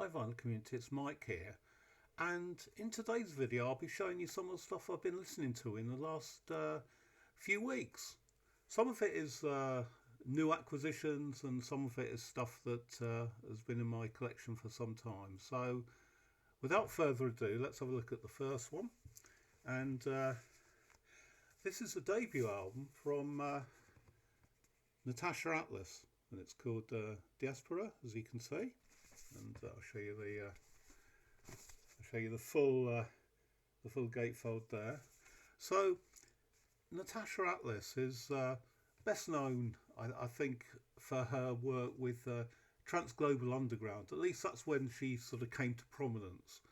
Hi Vinyl community, it's Mike here, and in today's video I'll be showing you some of the stuff I've been listening to in the last few weeks. Some of it is new acquisitions and some of it is stuff that has been in my collection for some time. So without further ado, let's have a look at the first one. And this is a debut album from Natacha Atlas, and it's called Diaspora, as you can see. And I'll show you the full gatefold there. So Natacha Atlas is best known, I think, for her work with Trans-Global Underground. At least that's when she sort of came to prominence.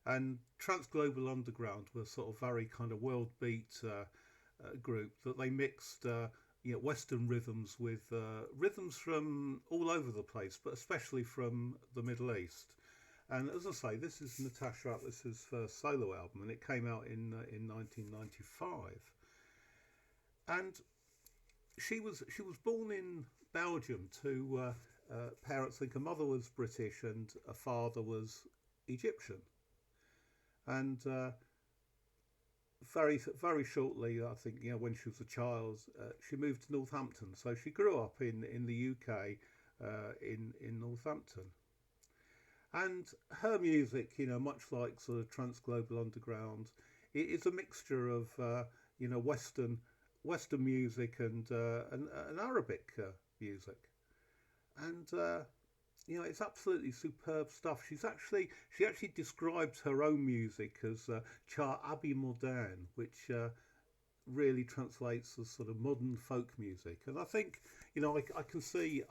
And Trans-Global Underground were sort of very kind of world beat group that they mixed Western rhythms with rhythms from all over the place, but especially from the Middle East. And as I say, this is Natacha Atlas's first solo album, and it came out in 1995. And she was born in Belgium to parents. I think her mother was British and her father was Egyptian. And very shortly, I think, when she was a child, she moved to Northampton. So she grew up in the UK, in Northampton. And her music, much like sort of Trans-Global Underground, it is a mixture of Western music and Arabic music, and it's absolutely superb stuff. She actually describes her own music as Char Abi Moderne, which really translates as sort of modern folk music. And I think I can see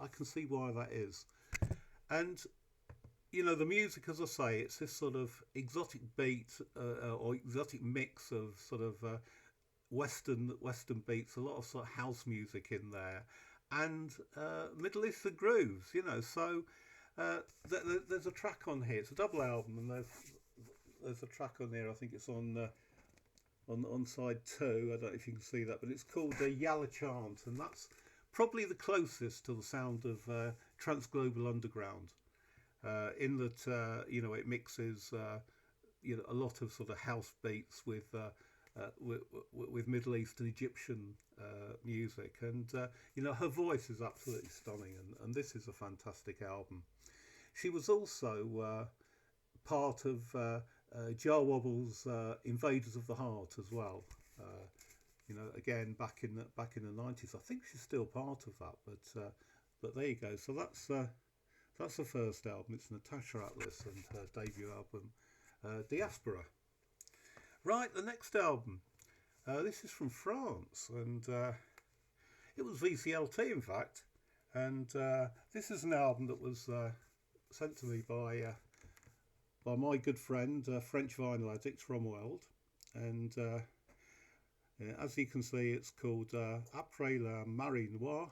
why that is. And the music, as I say, it's this sort of exotic beat or exotic mix of sort of Western beats, a lot of sort of house music in there, and Middle Eastern grooves. So there's a track on here. It's a double album, and there's a track on there. I think it's on side 2. I don't know if you can see that, but it's called Yalla Chant, and that's probably the closest to the sound of Trans-Global Underground. In that it mixes a lot of sort of house beats with Middle Eastern Egyptian music, and her voice is absolutely stunning, and this is a fantastic album. She was also part of Jar Wobble's Invaders of the Heart as well. Again back in the 90s. I think she's still part of that, but there you go. So that's the first album. It's Natacha Atlas and her debut album, Diaspora. Right, the next album. This is from France, and it was VCLT, in fact. And this is an album that was sent to me by my good friend, French vinyl addict Romuald. And as you can see, it's called Après la Marée Noire.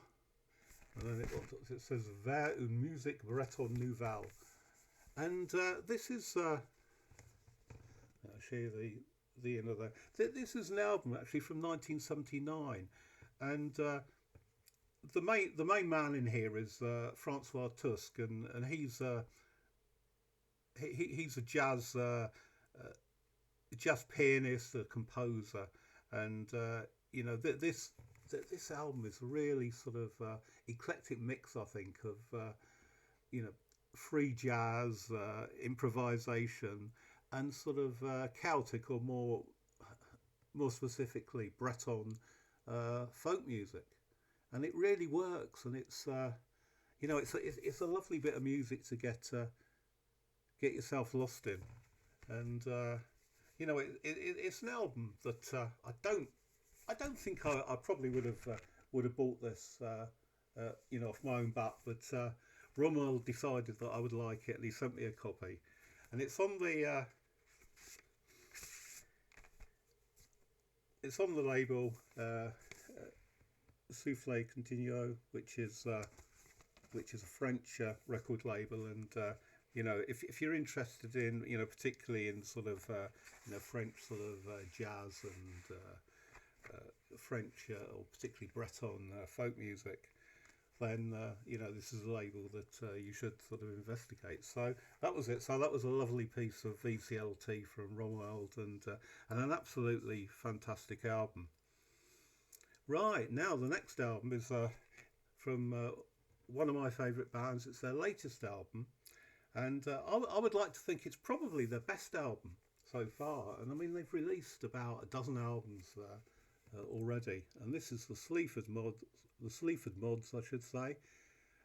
And then it says Vers une musique bretonne nouvelle. And this is I'll show you the end of that. This is an album actually from 1979, and the main man in here is Francois Tusque, and he's a jazz pianist, a composer, and this album is really sort of eclectic mix, I think, of free jazz, improvisation, and sort of Celtic, or more specifically Breton folk music, and it really works. And it's it's a lovely bit of music to get yourself lost in, and it's an album that I don't think I probably would have bought this off my own bat, but Rommel decided that I would like it, and he sent me a copy, and it's on the label Souffle Continuo, which is a French record label, and if you're interested in particularly in sort of French sort of jazz and French or particularly Breton folk music, then you know, this is a label that you should sort of investigate. So that was it. So that was a lovely piece of VCLT from Romuald, and an absolutely fantastic album. Right, now the next album is from one of my favourite bands. It's their latest album, and I would like to think it's probably their best album so far. And I mean, they've released about a dozen albums already, and this is the Sleaford Mods, I should say,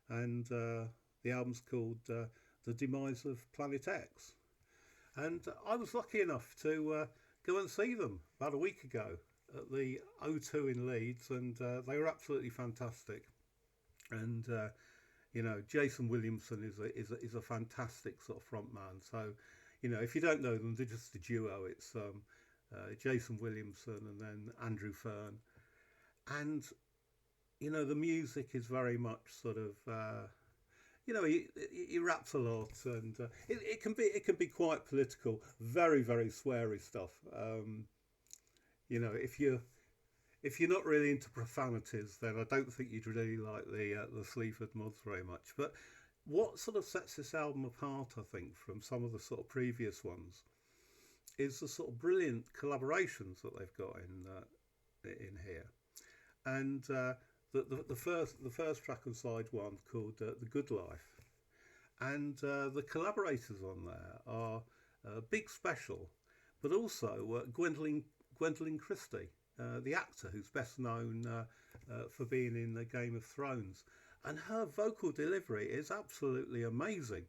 and the album's called "The Demise of Planet X." And I was lucky enough to go and see them about a week ago at the O2 in Leeds, and they were absolutely fantastic. And you know, Jason Williamson is a fantastic sort of front man. So, you know, if you don't know them, they're just a duo. It's Jason Williamson and then Andrew Fern, and you know, the music is very much sort of you know, he raps a lot, and it can be quite political, very sweary stuff. You know, if you're not really into profanities, then I don't think you'd really like the Sleaford Mods very much. But what sort of sets this album apart, I think, from some of the sort of previous ones, is the sort of brilliant collaborations that they've got in here. And the first track on side one called "The Good Life," and the collaborators on there are Big Special, but also Gwendolyn Christie, the actor who's best known for being in the Game of Thrones, and her vocal delivery is absolutely amazing.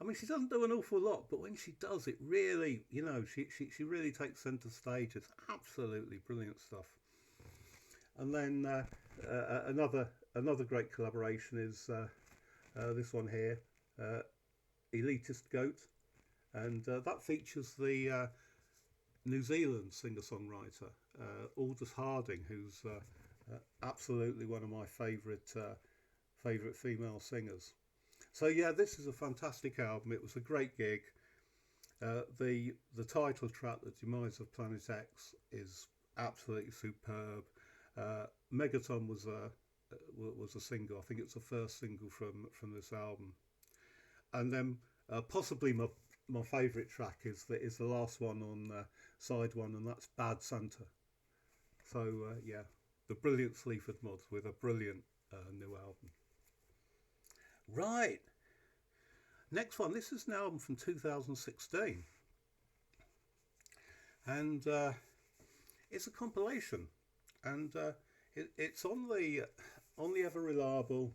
I mean, she doesn't do an awful lot, but when she does, it really, you know, she really takes centre stage. It's absolutely brilliant stuff. And then another great collaboration is this one here, Elitist Goat, and that features the New Zealand singer-songwriter Aldous Harding, who's absolutely one of my favourite female singers. So yeah, this is a fantastic album. It was a great gig. The title track, "The Demise of Planet X," is absolutely superb. Megaton was a single. I think it's the first single from this album, and then possibly my favourite track is the last one on side one, and that's "Bad Santa." So yeah, the brilliant Sleaford Mods with a brilliant new album. Right, next one. This is an album from 2016, and it's a compilation, and it's on the ever reliable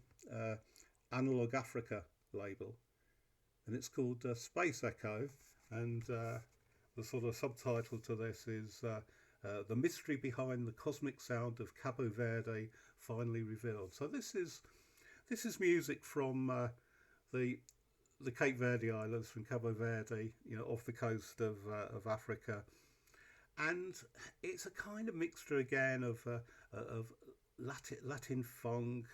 Analog Africa label, and it's called Space Echo, and the sort of subtitle to this is "The Mystery Behind the Cosmic Sound of Cabo Verde Finally Revealed." So this is music from the Cape Verde Islands, from Cabo Verde, you know, off the coast of Africa, and it's a kind of mixture again of Latin funk,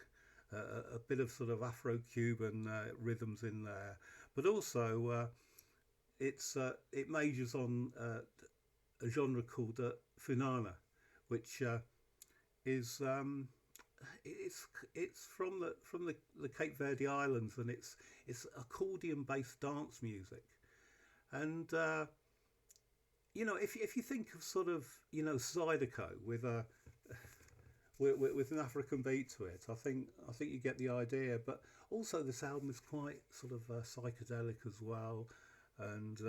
a bit of sort of Afro-Cuban rhythms in there, but also it majors on a genre called funana, which is it's from the Cape Verde Islands, and it's accordion-based dance music, and you know, if you think of sort of, you know, Zydeco with an African beat to it, I think you get the idea. But also this album is quite sort of psychedelic as well, and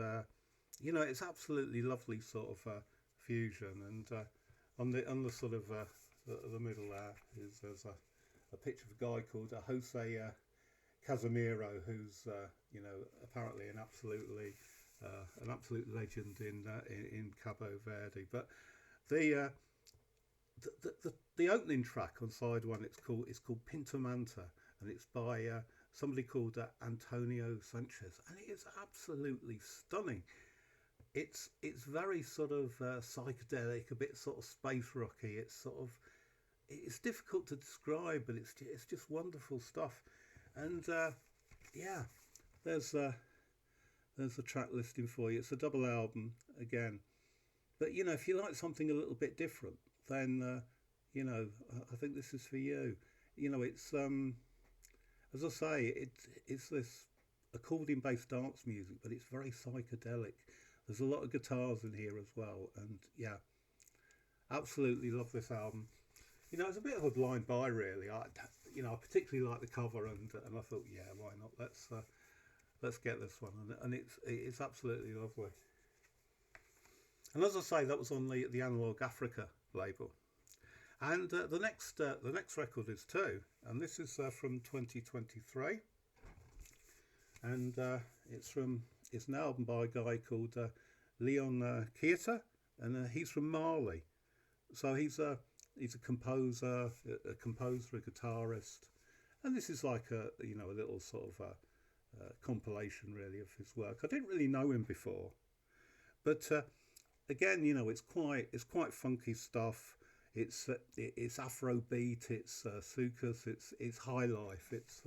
you know, it's absolutely lovely sort of fusion. And on the sort of the middle there's a picture of a guy called Jose Casimiro, who's you know, apparently an absolute legend in Cabo Verde. But the opening track on side one, it's called Pinto Manta, and it's by somebody called Antonio Sanchez, and it is absolutely stunning. It's very sort of psychedelic, a bit sort of space rocky. It's difficult to describe, but it's just wonderful stuff. And yeah, there's a track listing for you. It's a double album again, but you know, if you like something a little bit different, then you know, I think this is for you. it's as I say, it's this accordion based dance music, but it's very psychedelic. There's a lot of guitars in here as well, and yeah, absolutely love this album. It's a bit of a blind buy, really. I particularly like the cover, and I thought, yeah, why not? Let's get this one, and it's absolutely lovely. And as I say, that was on the Analog Africa label. And the next record is too, and this is from 2023, and it's an album by a guy called Leon Keita, and he's from Mali. So he's a composer, a guitarist, and this is like a little sort of compilation really of his work. I didn't really know him before, but again, it's quite funky stuff. It's Afrobeat, it's soukous, it's high life, it's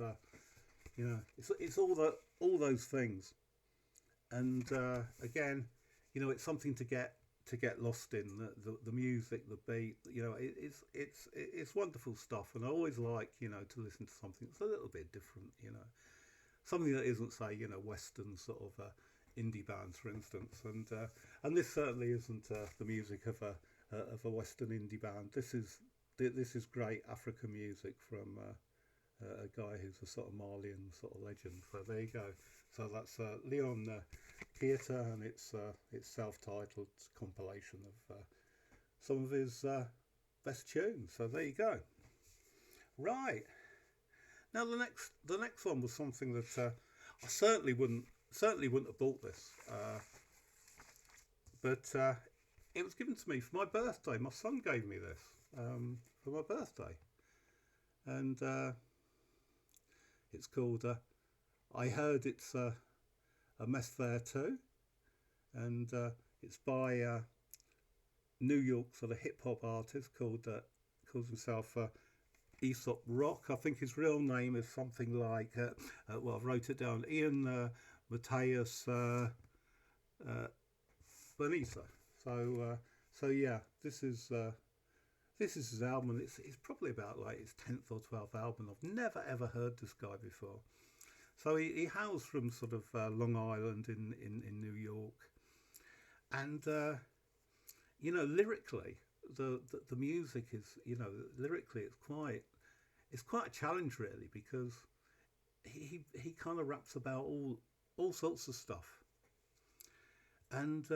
all those things, and again, it's something to get lost in the music, the beat. It's wonderful stuff, and I always like to listen to something that's a little bit different. Something that isn't, say, Western sort of indie bands, for instance, and this certainly isn't the music of a Western indie band. This is great African music from a guy who's a sort of Malian sort of legend. So there you go. So that's Leon Keita, and it's self-titled compilation of some of his best tunes. So there you go. Right, now the next one was something that I certainly wouldn't have bought this, but it was given to me for my birthday. My son gave me this for my birthday, and it's called I Heard It's a Mess There Too, and it's by New York sort of hip hop artist calls himself Aesop Rock. I think his real name is something like well, I wrote it down, Ian Mateus Bonita. So yeah, this is his album, and it's probably about like his 10th or 12th album. I've never ever heard this guy before. So he hails from sort of Long Island in New York, and lyrically the music is, lyrically it's quite a challenge really, because he kind of raps about all sorts of stuff, and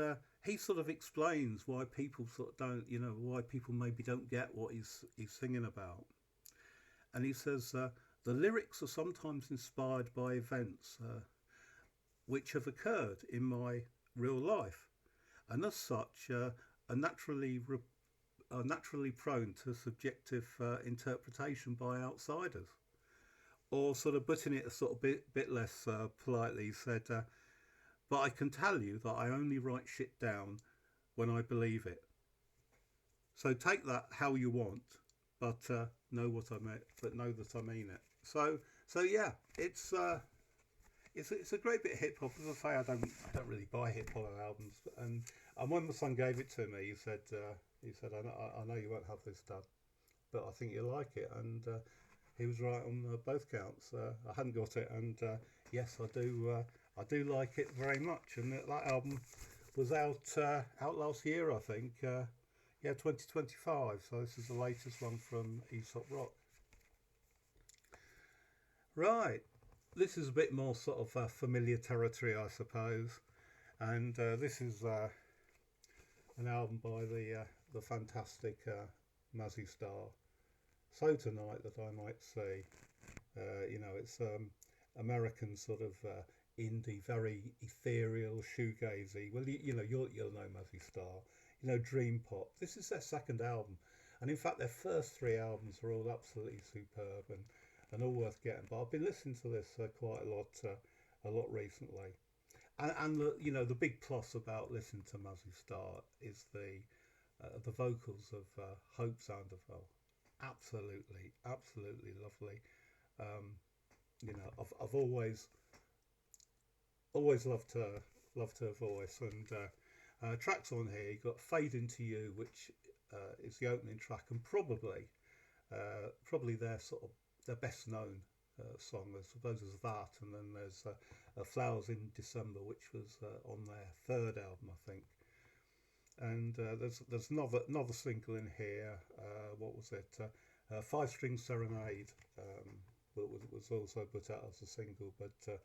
he sort of explains why people sort of don't, why people maybe don't get what he's singing about. And he says the lyrics are sometimes inspired by events which have occurred in my real life, and as such are naturally prone to subjective interpretation by outsiders. Or sort of putting it a sort of bit less politely, he said, but I can tell you that I only write shit down when I believe it. So take that how you want, but know what I mean. But know that I mean it. So yeah, it's a great bit of hip hop. As I say, I don't really buy hip hop albums, and when my son gave it to me, he said I know you won't have this, Dad, but I think you'll like it, and he was right on both counts. I hadn't got it, and yes, I do like it very much. And that album was out last year, I think. 2025. So this is the latest one from Aesop Rock. Right, this is a bit more sort of familiar territory, I suppose. And this is an album by the fantastic Mazzy star. So Tonight That I Might Say. It's American sort of indie, very ethereal, shoegazy. Well, you'll know Mazzy Star. Dream pop. This is their second album, and in fact their first three albums are all absolutely superb and all worth getting. But I've been listening to this quite a lot recently, and the big plus about listening to Mazzy Star is the vocals of Hope Sandoval. Absolutely lovely. I've always loved her voice, and tracks on here. You got Fade Into You, which is the opening track, and probably their sort of their best known song. I suppose there's that, and then there's Flowers in December, which was on their third album, I think. And there's another single in here. What was it? Five String Serenade was also put out as a single, but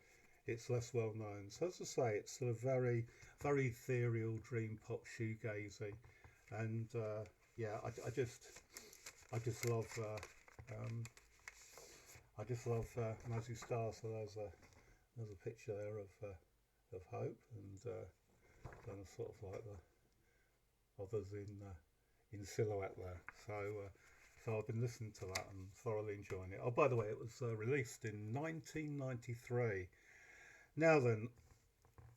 it's less well known. So as I say, it's sort of very ethereal, dream pop, shoegazy, and yeah, I just love Mazzy Star. So there's a picture there of Hope, and then sort of like the others in silhouette there. So I've been listening to that and thoroughly enjoying it. Oh, by the way, it was released in 1993. Now then,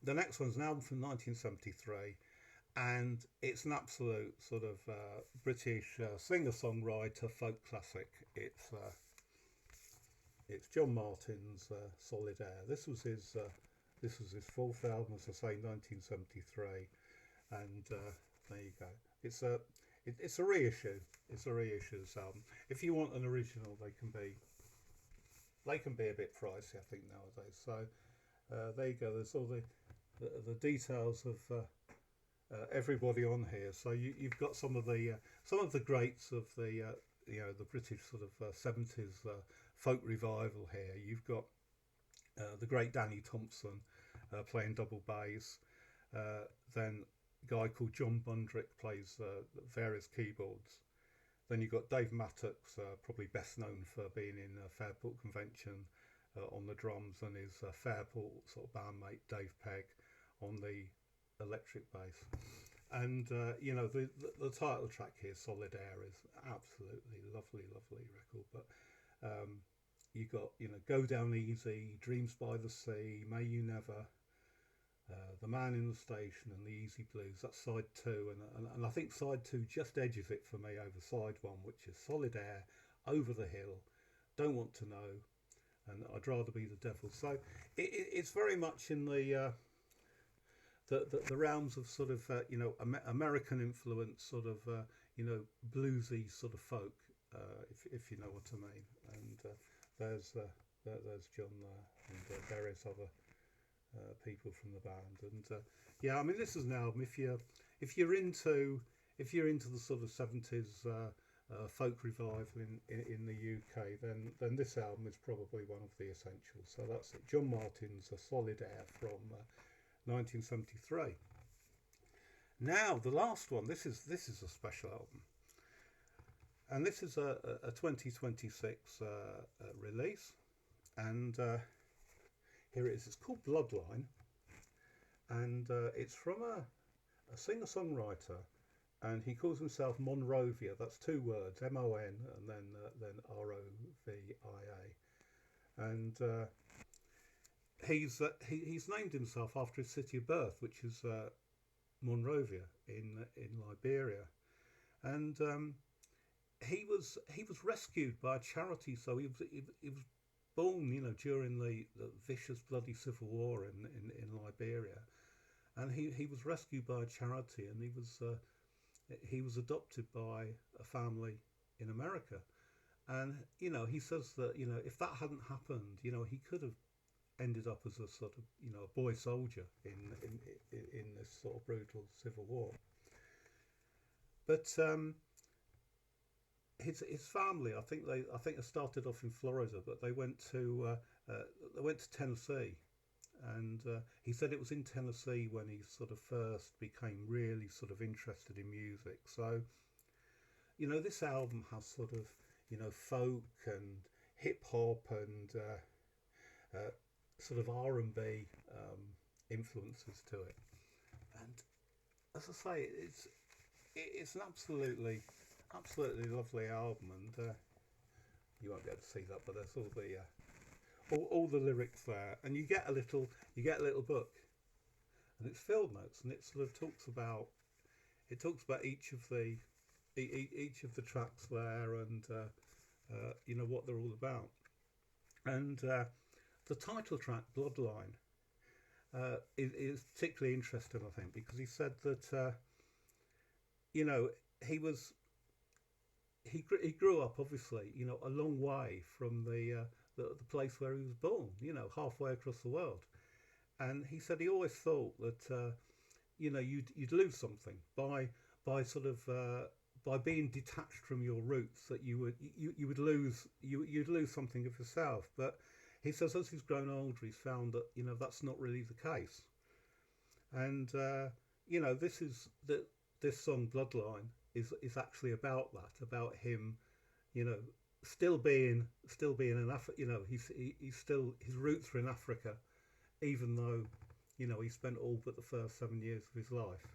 the next one's an album from 1973, and it's an absolute sort of British singer-songwriter folk classic. It's John Martyn's Solid Air. This was his fourth album, as I say, 1973, and there you go. It's a reissue. It's a reissue, this album. If you want an original, they can be a bit pricey, I think, nowadays. So there you go. There's all the details of everybody on here. So you've got some of the greats of the the British sort of 70s folk revival here. You've got the great Danny Thompson playing double bass. Then a guy called John Bundrick plays various keyboards. Then you've got Dave Mattox, probably best known for being in Fairport Convention on the drums, and his Fairport sort of bandmate Dave Pegg on the electric bass. And the title track here, Solid Air, is absolutely lovely record. But you got Go Down Easy, Dreams by the Sea, May You Never, The Man in the Station, and The Easy Blues. That's side two, and I think side two just edges it for me over side one, which is Solid Air, Over the Hill, Don't Want to Know, and I'd Rather Be the Devil. So it's very much in the realms of sort of American influence, sort of bluesy sort of folk, if you know what I mean. And there's John there, and various other people from the band. And yeah, I mean, this is an album, if you're into the sort of 70s folk revival in the UK, then this album is probably one of the essentials. So that's it. John Martyn's Solid Air from 1973. Now the last one. This is a special album, and this is a 2026 release, and here it is. It's called Bloodline, and it's from a singer-songwriter, and he calls himself Rovia. That's two words, M-O-N, and then R-O-V-I-A, and he's named himself after his city of birth, which is Monrovia in Liberia, and he was rescued by a charity. So he was born, during the vicious bloody civil war in Liberia, and he was rescued by a charity, and he was adopted by a family in America, and he says that if that hadn't happened, he could have ended up as a sort of a boy soldier in this sort of brutal civil war. But his family, I think they started off in Florida, but they went to Tennessee, and he said it was in Tennessee when he sort of first became really sort of interested in music. So this album has sort of folk and hip hop and sort of R&B influences to it, and as I say, it's an absolutely lovely album, and you won't be able to see that, but there's all the lyrics there, and you get a little book, and it's field notes, and it sort of talks about each of the tracks there, and what they're all about, and the title track, Bloodline, is particularly interesting, I think, because he said that he was he grew up obviously, you know, a long way from the place where he was born, you know, halfway across the world. And he said he always thought that you know you'd lose something by sort of by being detached from your roots, that you would lose you'd lose something of yourself. But he says as he's grown older, he's found that, you know, that's not really the case. And you know, this song Bloodline is actually about that, about him, you know, still being an you know, he's still, his roots are in Africa, even though, you know, he spent all but the first 7 years of his life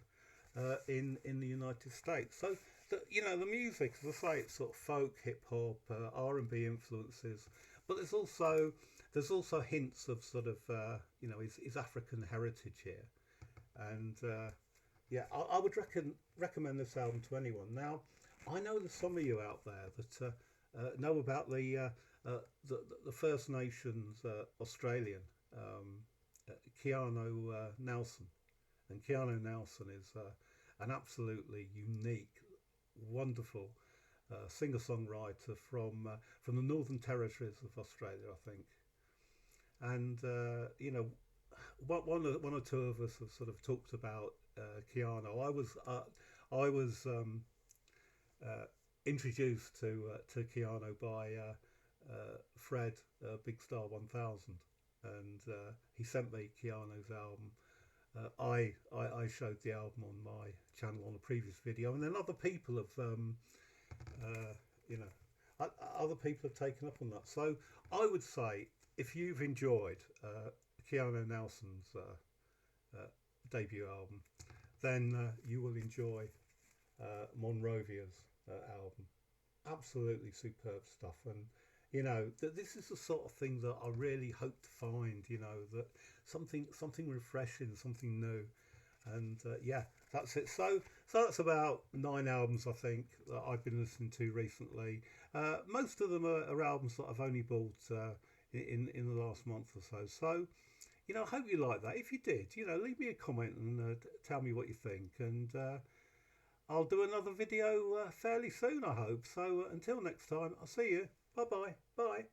in the United States. So you know, the music, as I say, it's sort of folk, hip hop, R&B influences, but there's also hints of sort of you know, his African heritage here. And yeah, I would recommend this album to anyone. Now, I know there's some of you out there that know about the First Nations Australian, Keanu Nelson, and Keanu Nelson is an absolutely unique, wonderful singer-songwriter from the Northern Territories of Australia, I think. And you know, one or two of us have sort of talked about Keanu. I was introduced to Keanu by Fred, Big Star 1000, and he sent me Keanu's album. I showed the album on my channel on a previous video, and then other people have you know, other people have taken up on that. So I would say, if you've enjoyed Keanu Nelson's debut album, then you will enjoy Monrovia's album. Absolutely superb stuff. And you know, this is the sort of thing that I really hope to find. You know, that something refreshing, something new. And yeah, that's it. So that's about 9 albums, I think, that I've been listening to recently. Most of them are albums that I've only bought in the last month or so. So you know, I hope you like that. If you did, you know, leave me a comment and tell me what you think. And I'll do another video fairly soon, I hope. So until next time, I'll see you. Bye bye. Bye.